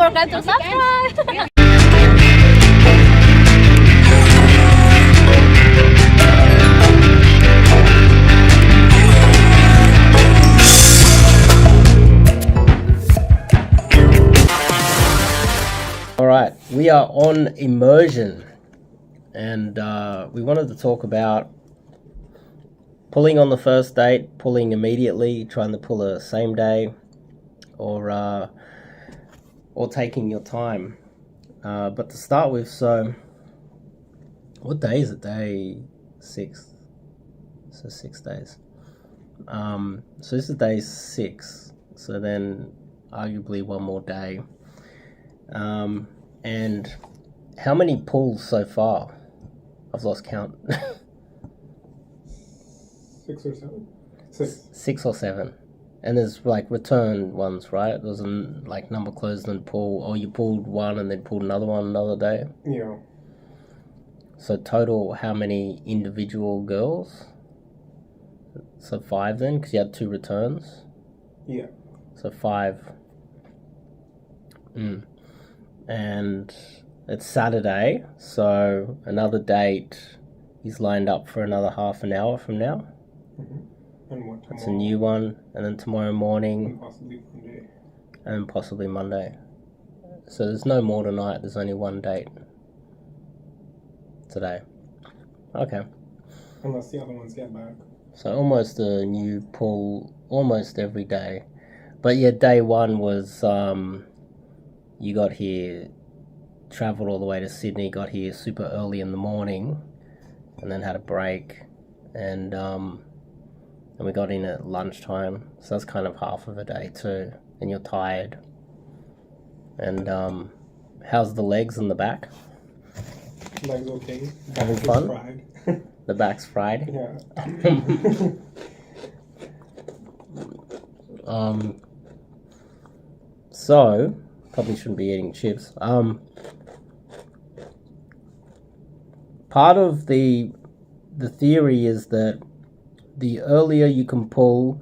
forget to subscribe. All right, we are on immersion, and we wanted to talk about pulling on the first date, pulling immediately, trying to pull a same day, or taking your time. But to start with, so what day is it? Day 6. So 6 days. So this is day 6. So then arguably one more day. And how many pulls so far? I've lost count. 6 or 7? 6. 6 or 7. And there's like return ones, right? There's like number closed and pull, or you pulled one and then pulled another one another day. Yeah. So total, how many individual girls? So 5 then, because you had 2 returns. Yeah. So 5. And it's Saturday, so another date is lined up for another half an hour from now. Mm-hmm. And what tomorrow? It's a new one, and then tomorrow morning, And possibly Monday. and possibly Monday. So there's no more tonight. There's only one date today. Okay. Unless the other ones get back. So almost a new pull almost every day. But yeah, day 1 was you got here, travelled all the way to Sydney, got here super early in the morning, and then had a break, and we got in at lunchtime, so that's kind of half of a day too, and you're tired. And how's the legs and the back? Legs okay. Having Back fun? is fried. The back's fried? Yeah. So probably shouldn't be eating chips. Part of the theory is that the earlier you can pull,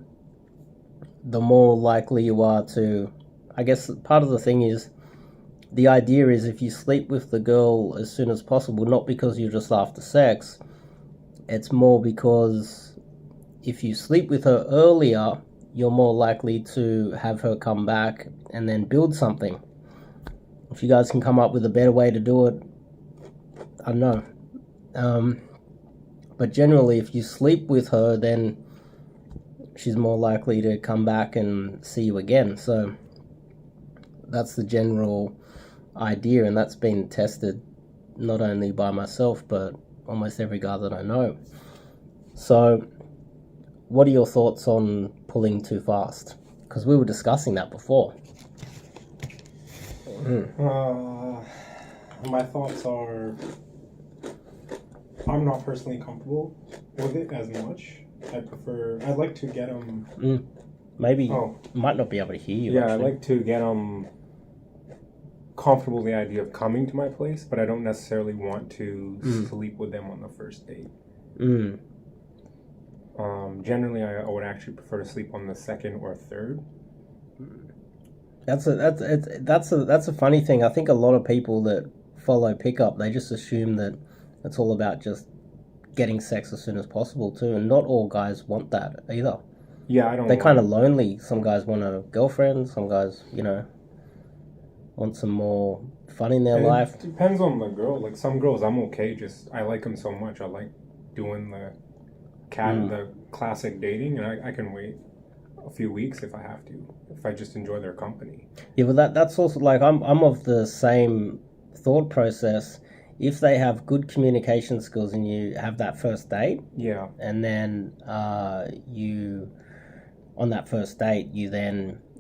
the more likely you are to, I guess part of the thing is, the idea is if you sleep with the girl as soon as possible, not because you're just after sex, it's more because if you sleep with her earlier, you're more likely to have her come back and then build something. If you guys can come up with a better way to do it, I don't know. But generally, if you sleep with her, then she's more likely to come back and see you again. So that's the general idea, and that's been tested not only by myself, but almost every guy that I know. So what are your thoughts on pulling too fast? Because we were discussing that before. My thoughts are, I'm not personally comfortable with it as much. I'd like to get them... Maybe might not be able to hear you. Yeah, actually. I'd like to get them comfortable with the idea of coming to my place, but I don't necessarily want to sleep with them on the first date. Generally, I would actually prefer to sleep on the second or third. That's a funny thing. I think a lot of people that follow pickup, they just assume that it's all about just getting sex as soon as possible too, and not all guys want that either. Yeah, I don't. They're kind of lonely. Some guys want a girlfriend. Some guys, want some more fun in their life. It depends on the girl. Like some girls, I'm okay. I like them so much. I like doing the classic dating, and I can wait a few weeks if I have to. If I just enjoy their company. Yeah, but that's also like I'm of the same thought process. If they have good communication skills and you have that first date, yeah, and then on that first date,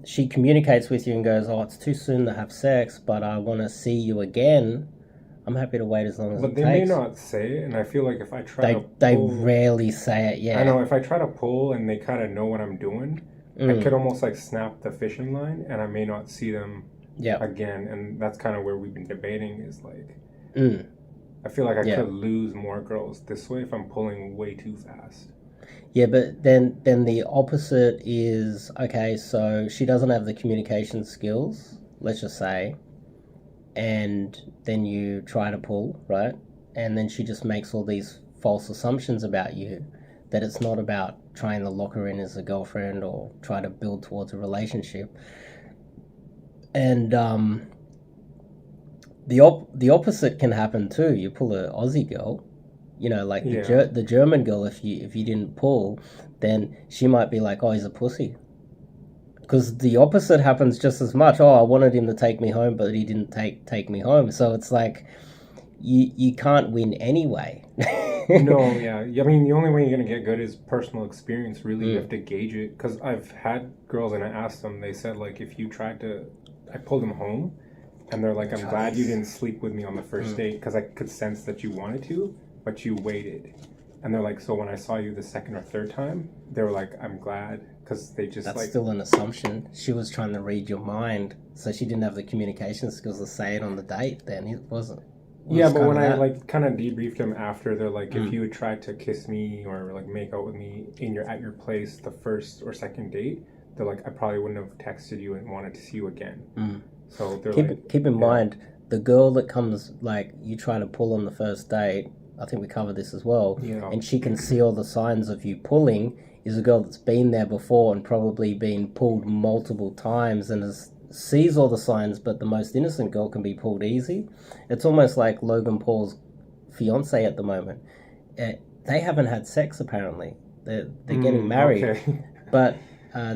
she communicates with you and goes, "Oh, it's too soon to have sex, but I want to see you again." I'm happy to wait as long as it takes. But they may not say it, and I feel like if I try to pull... They rarely say it, yeah. I know, if I try to pull and they kind of know what I'm doing, I could almost like snap the fishing line, and I may not see them again, and that's kind of where we've been debating is like... I feel like I could lose more girls this way if I'm pulling way too fast. Yeah, but then the opposite is, okay, so she doesn't have the communication skills, let's just say, and then you try to pull, right? And then she just makes all these false assumptions about you, that it's not about trying to lock her in as a girlfriend or try to build towards a relationship. And the opposite can happen too. You pull a Aussie girl, like the German girl. If you didn't pull, then she might be like, oh, he's a pussy. Because the opposite happens just as much. Oh, I wanted him to take me home, but he didn't take me home. So it's like you can't win anyway. No, yeah. I mean, the only way you're going to get good is personal experience, really. You have to gauge it. Because I've had girls, and I asked them, they said, like, if you tried to... I pulled them home, and they're like, I'm glad you didn't sleep with me on the first date, because I could sense that you wanted to, but you waited. And they're like, so when I saw you the second or third time, they were like, I'm glad, because they just That's still an assumption. She was trying to read your mind, so she didn't have the communication skills to say it on the date then. It wasn't. Yeah, but when I kind of debriefed them after, they're like, if you had tried to kiss me or like make out with me at your place the first or second date, they're like, I probably wouldn't have texted you and wanted to see you again. So they're keep in mind, the girl that comes, like, you try to pull on the first date, I think we covered this as well, and she can see all the signs of you pulling, is a girl that's been there before and probably been pulled multiple times and sees all the signs, but the most innocent girl can be pulled easy. It's almost like Logan Paul's fiance at the moment. They haven't had sex, apparently. They're getting married. Okay. But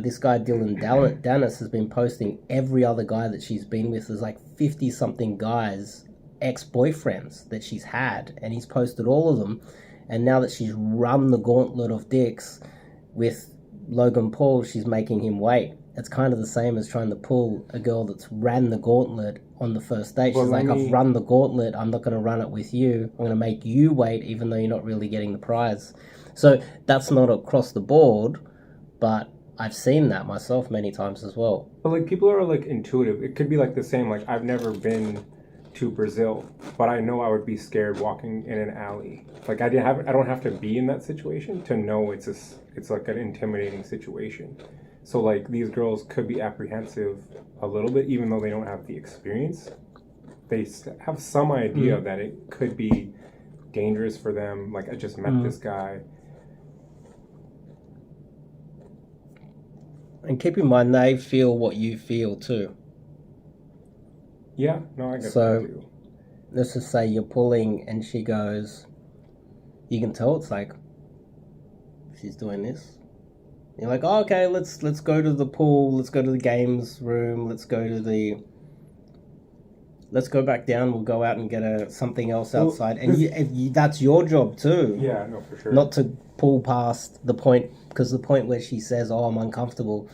this guy, Dylan Dennis, has been posting every other guy that she's been with. There's like 50-something guys, ex-boyfriends that she's had, and he's posted all of them. And now that she's run the gauntlet of dicks with Logan Paul, she's making him wait. It's kind of the same as trying to pull a girl that's ran the gauntlet on the first date. She's like, I've run the gauntlet, I'm not going to run it with you. I'm going to make you wait, even though you're not really getting the prize. So that's not across the board, but I've seen that myself many times as well. But like, people are like intuitive. It could be like the same, like, I've never been to Brazil, but I know I would be scared walking in an alley. Like, I don't have to be in that situation to know it's like an intimidating situation. So, like, these girls could be apprehensive a little bit, even though they don't have the experience. They have some idea that it could be dangerous for them. Like, I just met this guy. And keep in mind, they feel what you feel, too. Yeah, no, I get that, too. Let's just say you're pulling, and she goes... You can tell it's like, she's doing this. You're like, oh, okay, let's go to the pool, let's go to the games room, let's go back down, we'll go out and get something else outside. And you, that's your job too. Yeah, no, for sure. Not to pull past the point, because the point where she says, oh, I'm uncomfortable,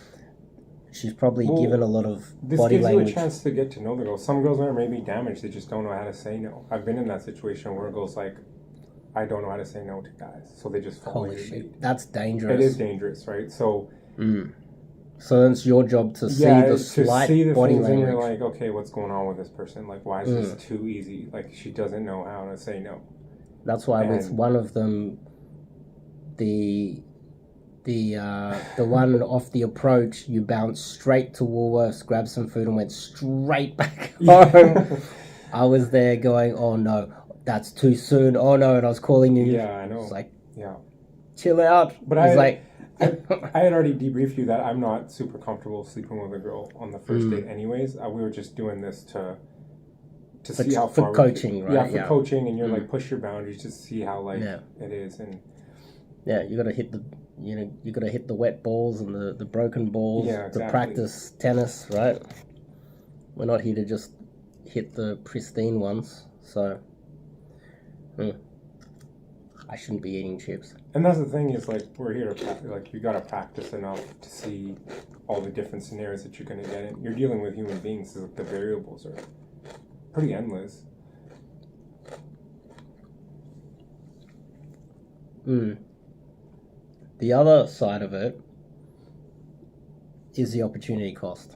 she's probably given a lot of body language. This gives you a chance to get to know the girl. Some girls are maybe damaged, they just don't know how to say no. I've been in that situation where a girl's like, I don't know how to say no to guys, so they just fall into shit. That's dangerous. It is dangerous, right? So, so then it's your job to see the slight body language. And you're like, okay, what's going on with this person? Like, why is this too easy? Like, she doesn't know how to say no. That's why with one of them, the one off the approach, you bounced straight to Woolworths, grabbed some food, and went straight back home. I was there going, oh no, that's too soon. Oh no, and I was calling you. Yeah, I know. It's like, yeah, chill out. But I had already debriefed you that I'm not super comfortable sleeping with a girl on the first date anyways. We were just doing this to see how far for coaching, right? Yeah, for coaching, and you're like, push your boundaries just to see how it is. And yeah, you got to hit the wet balls and the broken balls to practice tennis, right? We're not here to just hit the pristine ones, so I shouldn't be eating chips. And that's the thing, is like, we're here to like, you got to practice enough to see all the different scenarios that you're going to get in. You're dealing with human beings, so the variables are pretty endless. The other side of it is the opportunity cost.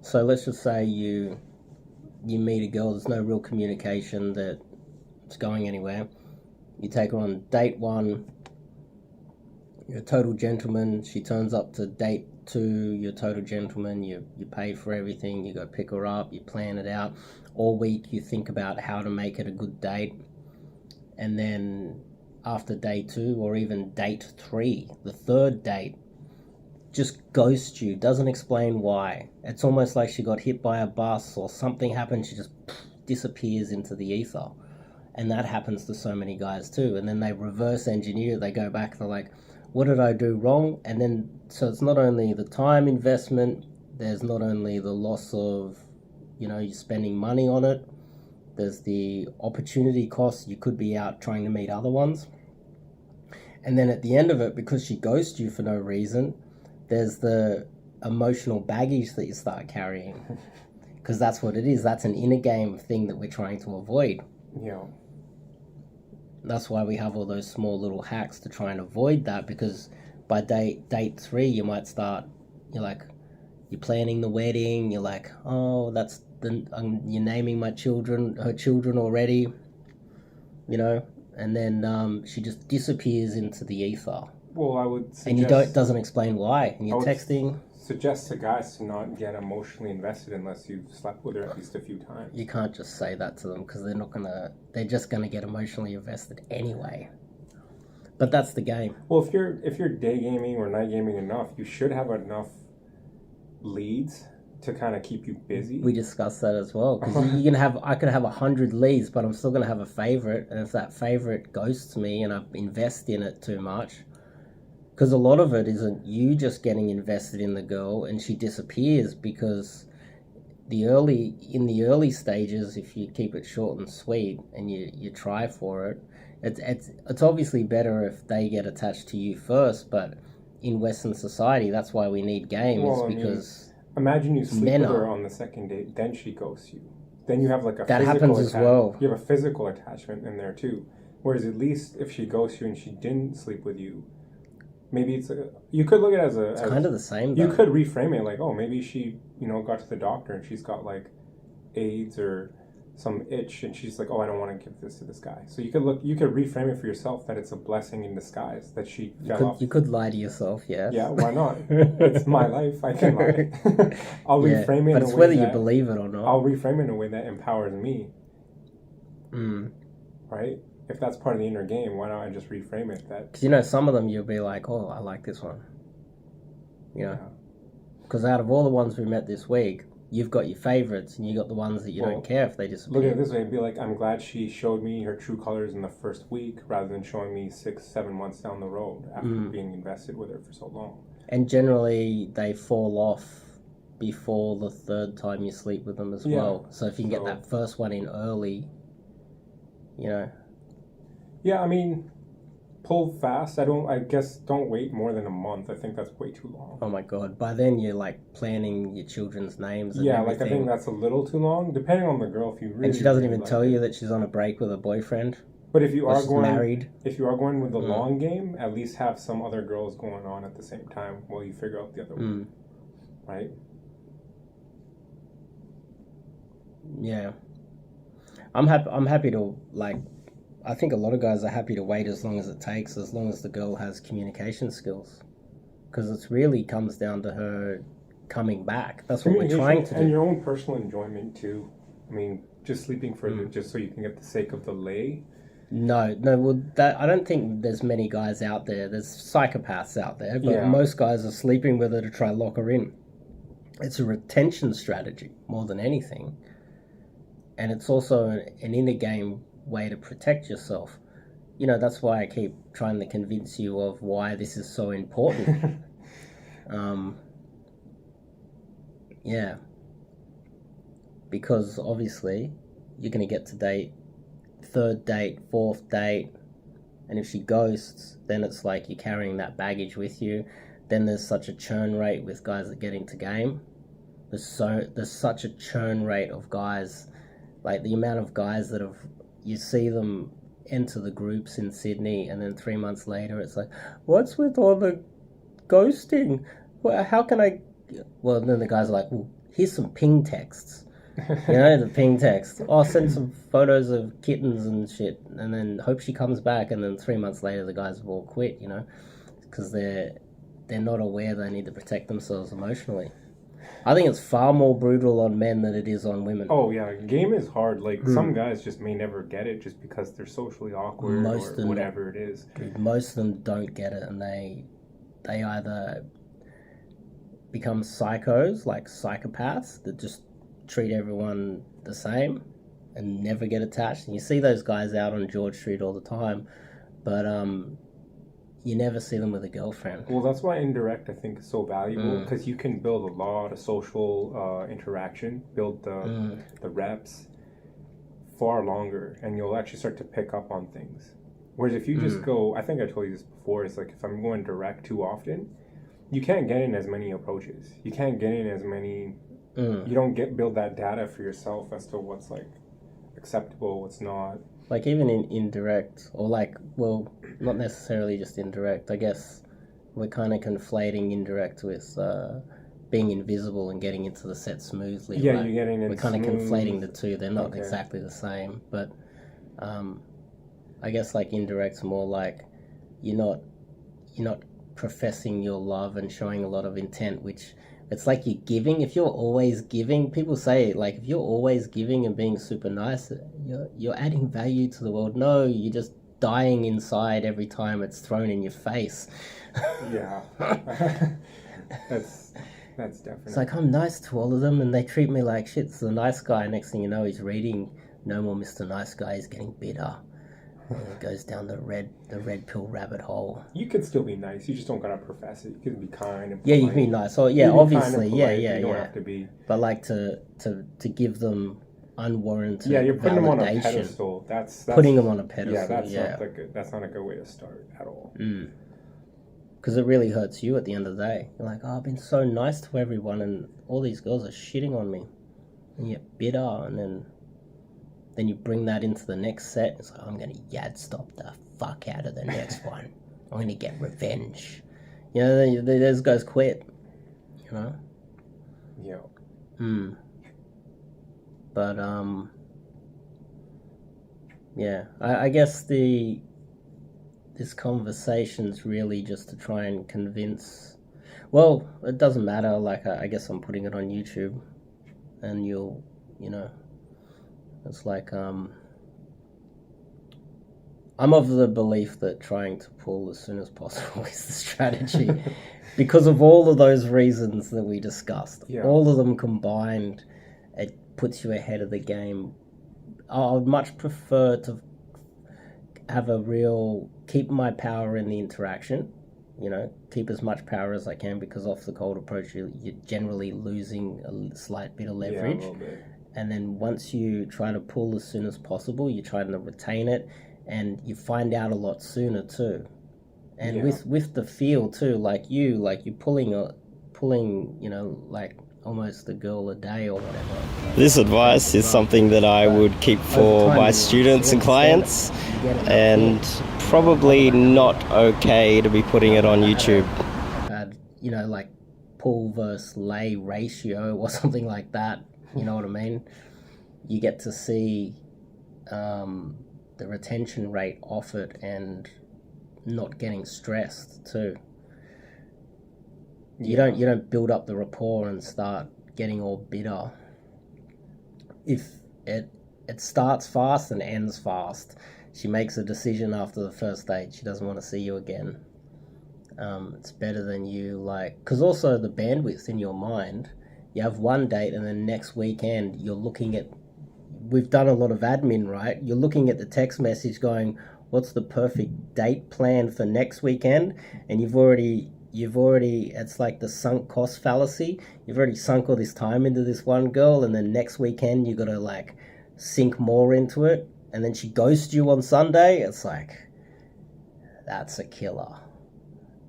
So let's just say you meet a girl, there's no real communication that it's going anywhere. You take her on date 1, you're a total gentleman, she turns up to date you're a total gentleman, you pay for everything, you go pick her up, you plan it out. All week you think about how to make it a good date. And then after day 2 or even date 3, the third date, just ghosts you, doesn't explain why. It's almost like she got hit by a bus or something happened, she just disappears into the ether. And that happens to so many guys too. And then they reverse engineer, they go back, they're like, what did I do wrong? And then, so it's not only the time investment, there's not only the loss of, you're spending money on it, there's the opportunity cost, you could be out trying to meet other ones. And then at the end of it, because she ghosts you for no reason, there's the emotional baggage that you start carrying. Because that's what it is. That's an inner game thing that we're trying to avoid. Yeah. That's why we have all those small little hacks to try and avoid that, because by date 3, you might start, you're planning the wedding, you're like, oh, you're naming her children already, and then she just disappears into the ether. Well, I would suggest... And doesn't explain why, and you're texting... Suggest to guys to not get emotionally invested unless you've slept with her at least a few times. You can't just say that to them, because they're just gonna get emotionally invested anyway. But that's the game. Well, if you're day gaming or night gaming enough, you should have enough leads to kind of keep you busy. We discussed that as well, because I could have 100 leads, but I'm still gonna have a favorite, and if that favorite ghosts me and I invest in it too much. Because a lot of it isn't you just getting invested in the girl and she disappears, because in the early stages, if you keep it short and sweet and you try for it, it's obviously better if they get attached to you first. But in Western society, that's why we need games, because imagine you sleep with her on the second date, then she ghosts you. Then you have like a that happens as well. You have a physical attachment in there too. Whereas at least if she ghosts you and she didn't sleep with you, maybe you could look at it as kind of the same, though. You could reframe it like, oh, maybe she, got to the doctor and she's got like AIDS or some itch and she's like, oh, I don't want to give this to this guy. So you could reframe it for yourself that it's a blessing in disguise that she fell off. You could lie to yourself, yeah. Yeah, why not? It's my life. I can lie. I'll reframe it. But it's whether you believe it or not. I'll reframe it in a way that empowers me. Mm. Right? If that's part of the inner game, why not I just reframe it that... Because, some of them you'll be like, oh, I like this one. Because out of all the ones we met this week, you've got your favourites and you got the ones that you don't care if they disappear. Look at it this way, it'd be like, I'm glad she showed me her true colours in the first week rather than showing me 6-7 months down the road after being invested with her for so long. And generally, they fall off before the third time you sleep with them as well. So if you can get that first one in early, Yeah, I mean, pull fast. I guess don't wait more than a month. I think that's way too long. Oh my god. By then you're planning your children's names and everything. I think that's a little too long, depending on the girl. If you really... And she doesn't even tell you that she's on a break with a boyfriend. But if you are married. If you are going with the long game, at least have some other girls going on at the same time while you figure out the other one. Right? Yeah. I'm happy to I think a lot of guys are happy to wait as long as it takes, as long as the girl has communication skills. Because it really comes down to her coming back. That's what we're trying to do. And your own personal enjoyment, too. I mean, just sleeping further just so you can get the sake of the lay. No, well, I don't think there's many guys out there. There's psychopaths out there, but most guys are sleeping with her to try lock her in. It's a retention strategy more than anything. And it's also an inner game way to protect yourself. That's why I keep trying to convince you of why this is so important. Because obviously you're going to get to third date, fourth date, and if she ghosts, then it's like you're carrying that baggage with you. Then there's such a churn rate with guys that get into game. There's such a churn rate of guys, the amount of guys that you see them enter the groups in Sydney, and then 3 months later it's like, what's with all the ghosting? Well, how can I... Well, then the guys are like, well, here's some ping texts. The ping text. Oh, send some photos of kittens and shit, and then hope she comes back, and then 3 months later the guys have all quit, because they're not aware they need to protect themselves emotionally. I think it's far more brutal on men than it is on women. Oh yeah, game is hard. Like some guys just may never get it just because they're socially awkward or whatever it is. Dude, most of them don't get it, and they either become psychos, like psychopaths that just treat everyone the same and never get attached. And you see those guys out on George Street all the time, but you never see them with a girlfriend. Well, that's why Indirect, I think, is so valuable, because you can build a lot of social interaction, build the reps far longer, and you'll actually start to pick up on things. Whereas if you just go, I think I told you this before, it's like if I'm going direct too often, you can't get in as many approaches. You can't get in as many, you don't build that data for yourself as to what's like acceptable, what's not. Like even in indirect, or like, well, not necessarily just indirect. I guess we're kind of conflating indirect with being invisible and getting into the set smoothly. Yeah, right? you're getting in. We're kind of conflating the two. They're not exactly the same, but I guess like indirect's more like you're not professing your love and showing a lot of intent, which it's like you're giving. If you're always giving, people say like if you're always giving and being super nice, you're adding value to the world. No, you're just dying inside every time it's thrown in your face. Yeah. That's definitely. It's like I'm nice to all of them and they treat me like shit. So the nice guy, next thing you know, he's reading No More Mr. Nice Guy, he's getting bitter. And it goes down the red pill rabbit hole. You can still be nice. You just don't gotta profess it. You can be kind and polite. Yeah, you can be nice. Oh, yeah, obviously, kind and yeah. You don't have to be. But like to give them unwarranted. Yeah, you're putting them on a pedestal. That's putting them on a pedestal. Yeah, that's not a good way to start at all. Because it really hurts you at the end of the day. You're like, oh, I've been so nice to everyone, and all these girls are shitting on me, and you get bitter, and then you bring that into the next set. It's like, I'm going to yad stop the fuck out of the next one. I'm going to get revenge. You know, those guys quit. You know? Yeah. But, yeah. I guess this conversation's really just to try and convince... Well, it doesn't matter. Like, I guess I'm putting it on YouTube. And you'll, you know... It's like, I'm of the belief that trying to pull as soon as possible is the strategy because of all of those reasons that we discussed. Yeah. All of them combined, it puts you ahead of the game. I would much prefer to have keep my power in the interaction, you know, keep as much power as I can, because off the cold approach, you're generally losing a slight bit of leverage. Yeah, a little bit. And then once you try to pull as soon as possible, you're trying to retain it, and you find out a lot sooner too. And with the feel too, like you're pulling, you know, like almost a girl a day or whatever. This advice is something that I would keep for my students and clients, and probably not okay to be putting it on YouTube. You know, like pull versus lay ratio or something like that. You know what I mean? You get to see the retention rate off it and not getting stressed too. You don't build up the rapport and start getting all bitter. If it starts fast and ends fast, she makes a decision after the first date. She doesn't want to see you again. It's better than you because also the bandwidth in your mind. You have one date and then next weekend you're looking at... We've done a lot of admin, right? You're looking at the text message going, what's the perfect date plan for next weekend? And you've already... It's like the sunk cost fallacy. You've already sunk all this time into this one girl, and then next weekend you got to sink more into it. And then she ghosts you on Sunday. It's like, that's a killer.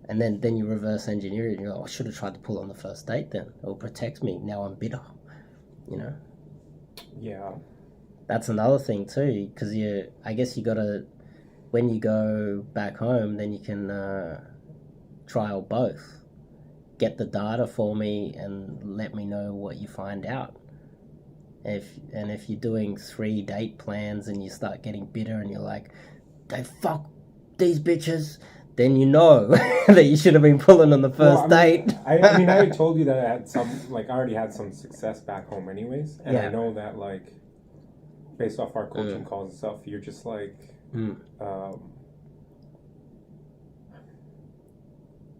And then you reverse engineer it, and you're like, I should have tried to pull on the first date then. It'll protect me. Now I'm bitter, you know? Yeah. That's another thing too, because I guess you got to, when you go back home, then you can trial both. Get the data for me and let me know what you find out. If you're doing 3 date plans and you start getting bitter and you're like, they fuck these bitches, then you know that you should have been pulling on the first date. I mean, I told you that I had I already had some success back home anyways. And I know that, like, based off our coaching calls and stuff, you're just like,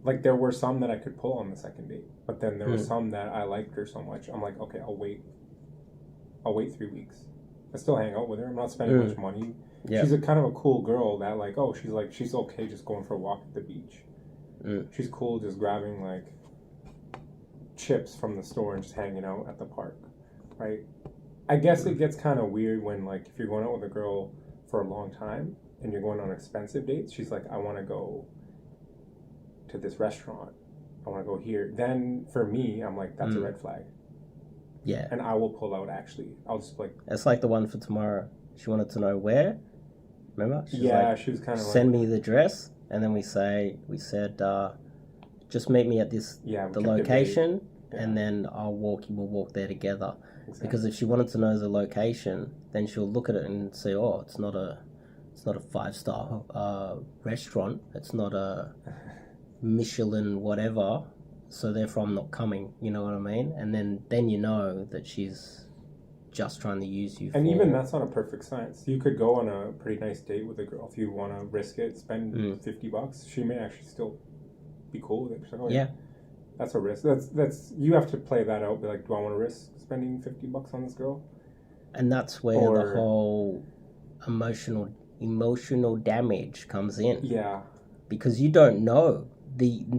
like, there were some that I could pull on the second date, but then there were some that I liked her so much. I'm like, okay, I'll wait 3 weeks. I still hang out with her. I'm not spending much money. Yeah. She's a kind of a cool girl that, like, she's okay just going for a walk at the beach. She's cool just grabbing, like, chips from the store and just hanging out at the park, right? I guess it gets kind of weird when, like, if you're going out with a girl for a long time and you're going on expensive dates, she's like, I want to go to this restaurant. I want to go here. Then, for me, I'm like, that's a red flag. Yeah. And I will pull out, actually. I'll just, like... It's like the one for tomorrow. She wanted to know where. Remember? She was kind of send me the address. And then we said, just meet me at the location. And then we'll walk there together. Exactly. Because if she wanted to know the location, then she'll look at it and say, oh, it's not a 5-star restaurant. It's not a Michelin whatever. So therefore I'm not coming, you know what I mean? And then you know that she's just trying to use you. And even that's not a perfect science. You could go on a pretty nice date with a girl if you want to risk it, spend $50. She may actually still be cool with it. She's like, oh, yeah, that's a risk. That's you have to play that out. Be like, do I want to risk spending $50 on this girl? And that's where the whole emotional damage comes in. Yeah, because you don't know.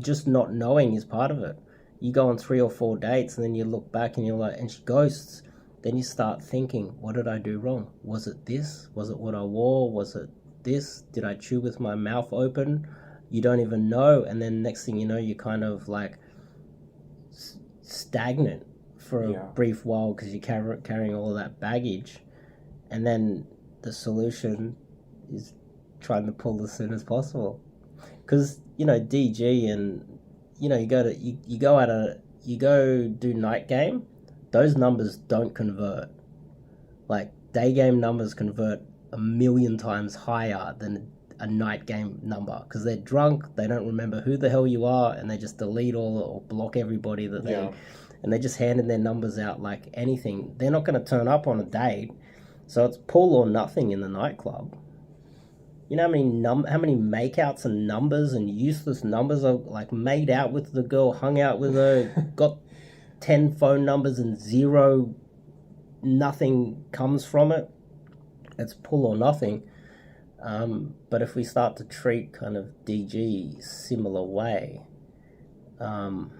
Just not knowing is part of it. You go on 3 or 4 dates and then you look back and you're like, and she ghosts. Then you start thinking, what did I do wrong? Was it this? Was it what I wore? Was it this? Did I chew with my mouth open? You don't even know. And then next thing you know, you're kind of like stagnant for a brief while because you're carrying all of that baggage. And then the solution is trying to pull as soon as possible. Because, DG and, you go do night game, those numbers don't convert. Like, day game numbers convert 1,000,000 times higher than a night game number. Because they're drunk, they don't remember who the hell you are, and they just delete all or block everybody that and they just handing their numbers out like anything. They're not going to turn up on a date, so it's pull or nothing in the nightclub. You know how many makeouts and numbers and useless numbers are like made out with the girl, hung out with her, got 10 phone numbers and nothing comes from it. It's pull or nothing. But if we start to treat kind of DG similar way, so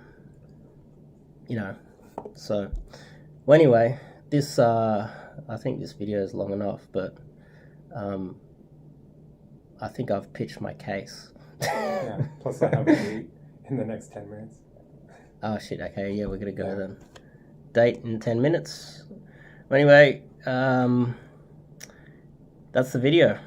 well, anyway, this I think this video is long enough, but I think I've pitched my case. Yeah, plus I have a date in the next 10 minutes. Oh shit, okay, yeah, we're gonna go then. Date in 10 minutes. Anyway, that's the video.